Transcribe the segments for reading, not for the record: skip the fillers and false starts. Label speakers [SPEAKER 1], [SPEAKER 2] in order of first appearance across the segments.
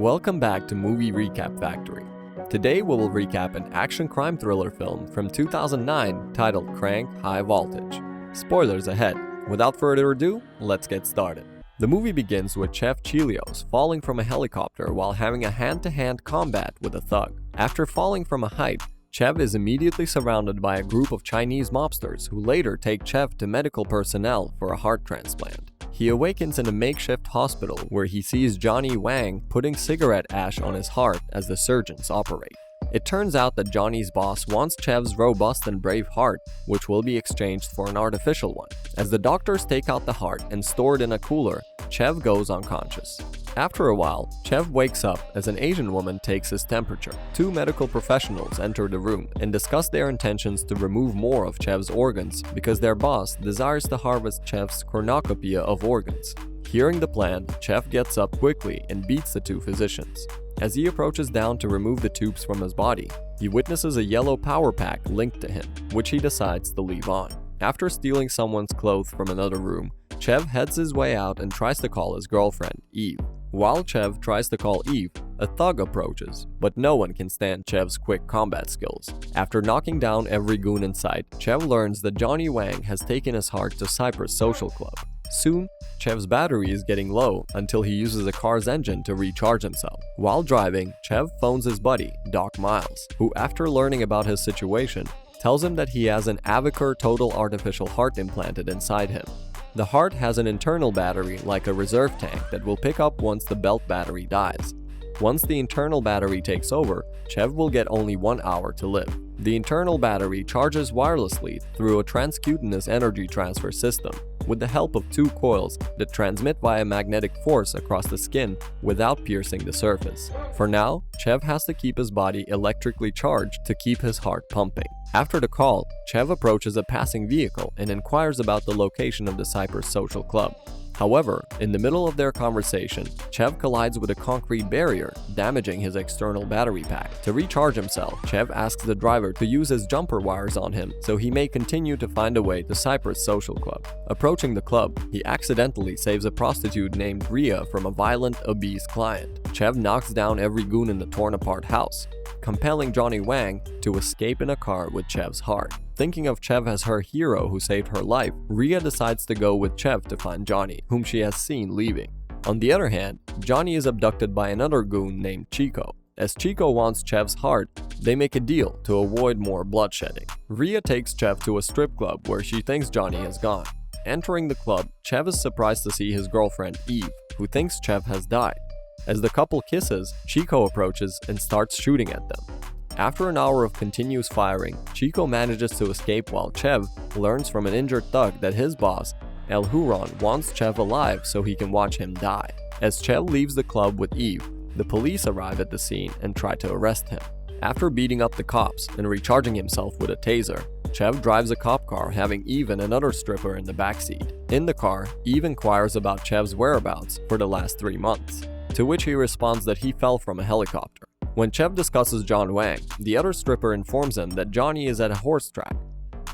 [SPEAKER 1] Welcome back to Movie Recap Factory. Today we will recap an action crime thriller film from 2009 titled Crank High Voltage. Spoilers ahead. Without further ado, let's get started. The movie begins with Chef Chelios falling from a helicopter while having a hand-to-hand combat with a thug. After falling from a height, Chev is immediately surrounded by a group of Chinese mobsters who later take Chev to medical personnel for a heart transplant. He awakens in a makeshift hospital where he sees Johnny Wang putting cigarette ash on his heart as the surgeons operate. It turns out that Johnny's boss wants Chev's robust and brave heart, which will be exchanged for an artificial one. As the doctors take out the heart and store it in a cooler, Chev goes unconscious. After a while, Chev wakes up as an Asian woman takes his temperature. Two medical professionals enter the room and discuss their intentions to remove more of Chev's organs because their boss desires to harvest Chev's cornucopia of organs. Hearing the plan, Chev gets up quickly and beats the two physicians. As he approaches down to remove the tubes from his body, he witnesses a yellow power pack linked to him, which he decides to leave on. After stealing someone's clothes from another room, Chev heads his way out and tries to call his girlfriend, Eve. While Chev tries to call Eve, a thug approaches, but no one can stand Chev's quick combat skills. After knocking down every goon in sight, Chev learns that Johnny Wang has taken his heart to Cypress Social Club. Soon, Chev's battery is getting low until he uses a car's engine to recharge himself. While driving, Chev phones his buddy, Doc Miles, who after learning about his situation, tells him that he has an Avicor total artificial heart implanted inside him. The heart has an internal battery like a reserve tank that will pick up once the belt battery dies. Once the internal battery takes over, Chev will get only 1 hour to live. The internal battery charges wirelessly through a transcutaneous energy transfer system with the help of two coils that transmit via magnetic force across the skin without piercing the surface. For now, Chev has to keep his body electrically charged to keep his heart pumping. After the call, Chev approaches a passing vehicle and inquires about the location of the Cypress Social Club. However, in the middle of their conversation, Chev collides with a concrete barrier, damaging his external battery pack. To recharge himself, Chev asks the driver to use his jumper wires on him so he may continue to find a way to Cypress Social Club. Approaching the club, he accidentally saves a prostitute named Rhea from a violent, obese client. Chev knocks down every goon in the torn-apart house, compelling Johnny Wang to escape in a car with Chev's heart. Thinking of Chev as her hero who saved her life, Rhea decides to go with Chev to find Johnny, whom she has seen leaving. On the other hand, Johnny is abducted by another goon named Chico. As Chico wants Chev's heart, they make a deal to avoid more bloodshedding. Rhea takes Chev to a strip club where she thinks Johnny has gone. Entering the club, Chev is surprised to see his girlfriend Eve, who thinks Chev has died. As the couple kisses, Chico approaches and starts shooting at them. After an hour of continuous firing, Chico manages to escape while Chev learns from an injured thug that his boss, El Huron, wants Chev alive so he can watch him die. As Chev leaves the club with Eve, the police arrive at the scene and try to arrest him. After beating up the cops and recharging himself with a taser, Chev drives a cop car having Eve and another stripper in the backseat. In the car, Eve inquires about Chev's whereabouts for the last 3 months, to which he responds that he fell from a helicopter. When Chev discusses John Wang, the other stripper informs him that Johnny is at a horse track.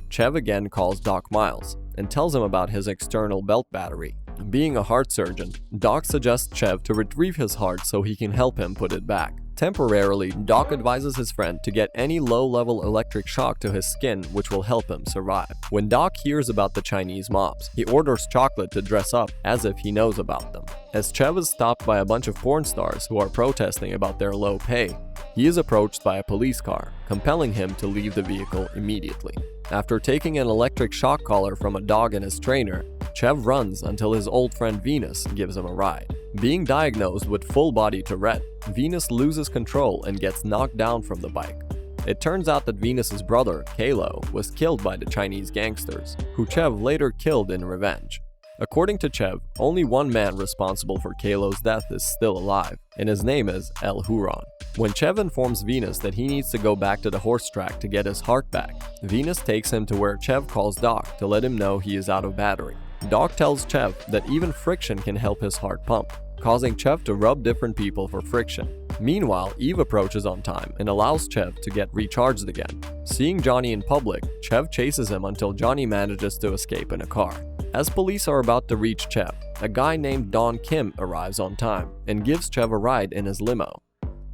[SPEAKER 1] Chev again calls Doc Miles and tells him about his external belt battery. Being a heart surgeon, Doc suggests Chev to retrieve his heart so he can help him put it back. Temporarily, Doc advises his friend to get any low-level electric shock to his skin which will help him survive. When Doc hears about the Chinese mobs, he orders Chocolate to dress up as if he knows about them. As Chev is stopped by a bunch of porn stars who are protesting about their low pay, he is approached by a police car, compelling him to leave the vehicle immediately. After taking an electric shock collar from a dog and his trainer, Chev runs until his old friend Venus gives him a ride. Being diagnosed with full-body Tourette, Venus loses control and gets knocked down from the bike. It turns out that Venus's brother, Kalo, was killed by the Chinese gangsters, who Chev later killed in revenge. According to Chev, only one man responsible for Kalo's death is still alive, and his name is El Huron. When Chev informs Venus that he needs to go back to the horse track to get his heart back, Venus takes him to where Chev calls Doc to let him know he is out of battery. Doc tells Chev that even friction can help his heart pump, causing Chev to rub different people for friction. Meanwhile, Eve approaches on time and allows Chev to get recharged again. Seeing Johnny in public, Chev chases him until Johnny manages to escape in a car. As police are about to reach Chev, a guy named Don Kim arrives on time and gives Chev a ride in his limo.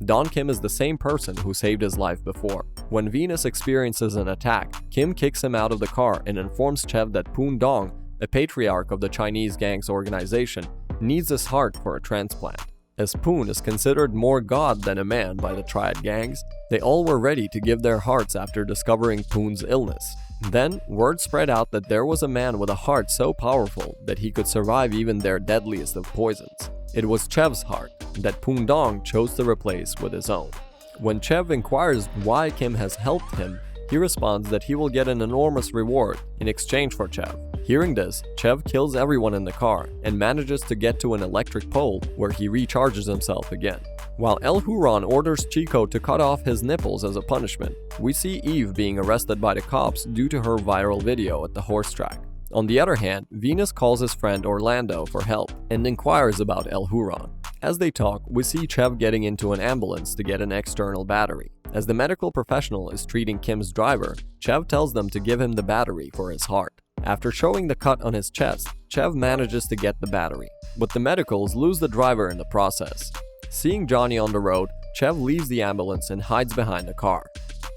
[SPEAKER 1] Don Kim is the same person who saved his life before. When Venus experiences an attack, Kim kicks him out of the car and informs Chev that Poon Dong, a patriarch of the Chinese gang's organization, needs his heart for a transplant. As Poon is considered more god than a man by the Triad gangs, they all were ready to give their hearts after discovering Poon's illness. Then, word spread out that there was a man with a heart so powerful that he could survive even their deadliest of poisons. It was Chev's heart that Poon Dong chose to replace with his own. When Chev inquires why Kim has helped him, he responds that he will get an enormous reward in exchange for Chev. Hearing this, Chev kills everyone in the car and manages to get to an electric pole where he recharges himself again. While El Huron orders Chico to cut off his nipples as a punishment, we see Eve being arrested by the cops due to her viral video at the horse track. On the other hand, Venus calls his friend Orlando for help and inquires about El Huron. As they talk, we see Chev getting into an ambulance to get an external battery. As the medical professional is treating Kim's driver, Chev tells them to give him the battery for his heart. After showing the cut on his chest, Chev manages to get the battery, but the medicals lose the driver in the process. Seeing Johnny on the road, Chev leaves the ambulance and hides behind the car.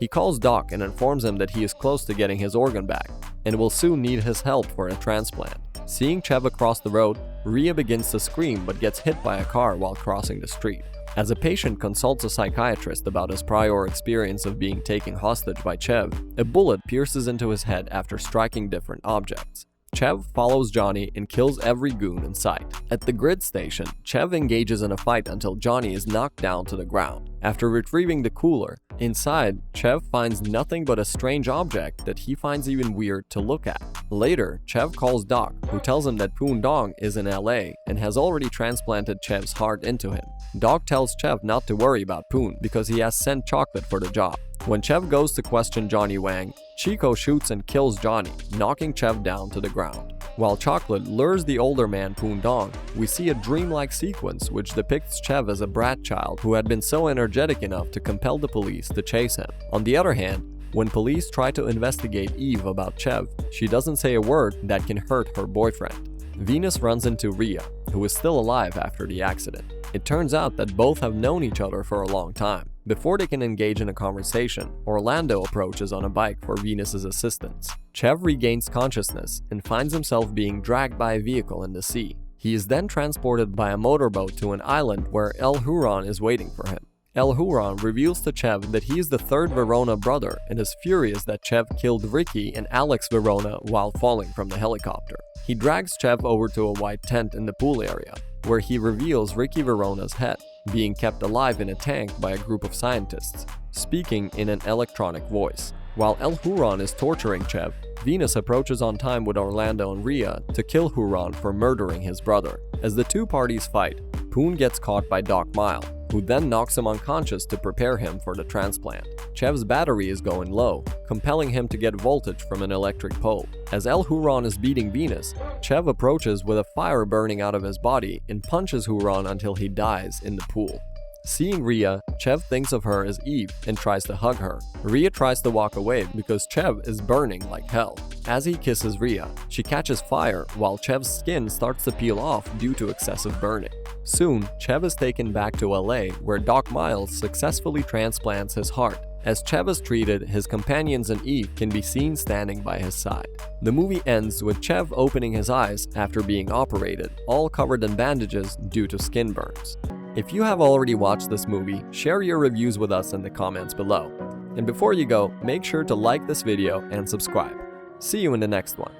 [SPEAKER 1] He calls Doc and informs him that he is close to getting his organ back and will soon need his help for a transplant. Seeing Chev across the road, Rhea begins to scream but gets hit by a car while crossing the street. As a patient consults a psychiatrist about his prior experience of being taken hostage by Chev, a bullet pierces into his head after striking different objects. Chev follows Johnny and kills every goon in sight. At the grid station, Chev engages in a fight until Johnny is knocked down to the ground. After retrieving the cooler, inside, Chev finds nothing but a strange object that he finds even weird to look at. Later, Chev calls Doc, who tells him that Poon Dong is in LA and has already transplanted Chev's heart into him. Doc tells Chev not to worry about Poon because he has sent Chocolate for the job. When Chev goes to question Johnny Wang, Chico shoots and kills Johnny, knocking Chev down to the ground. While Chocolate lures the older man Poon Dong, we see a dreamlike sequence which depicts Chev as a brat child who had been so energetic enough to compel the police to chase him. On the other hand, when police try to investigate Eve about Chev, she doesn't say a word that can hurt her boyfriend. Venus runs into Rhea, who is still alive after the accident. It turns out that both have known each other for a long time. Before they can engage in a conversation, Orlando approaches on a bike for Venus's assistance. Chev regains consciousness and finds himself being dragged by a vehicle in the sea. He is then transported by a motorboat to an island where El Huron is waiting for him. El Huron reveals to Chev that he is the third Verona brother and is furious that Chev killed Ricky and Alex Verona while falling from the helicopter. He drags Chev over to a white tent in the pool area, where he reveals Ricky Verona's head, being kept alive in a tank by a group of scientists, speaking in an electronic voice. While El Huron is torturing Chev, Venus approaches on time with Orlando and Rhea to kill Huron for murdering his brother. As the two parties fight, Poon gets caught by Doc Mile, who then knocks him unconscious to prepare him for the transplant. Chev's battery is going low, compelling him to get voltage from an electric pole. As El Huron is beating Venus, Chev approaches with a fire burning out of his body and punches Huron until he dies in the pool. Seeing Rhea, Chev thinks of her as Eve and tries to hug her. Rhea tries to walk away because Chev is burning like hell. As he kisses Rhea, she catches fire while Chev's skin starts to peel off due to excessive burning. Soon, Chev is taken back to LA where Doc Miles successfully transplants his heart. As Chev is treated, his companions and Eve can be seen standing by his side. The movie ends with Chev opening his eyes after being operated, all covered in bandages due to skin burns. If you have already watched this movie, share your reviews with us in the comments below. And before you go, make sure to like this video and subscribe. See you in the next one.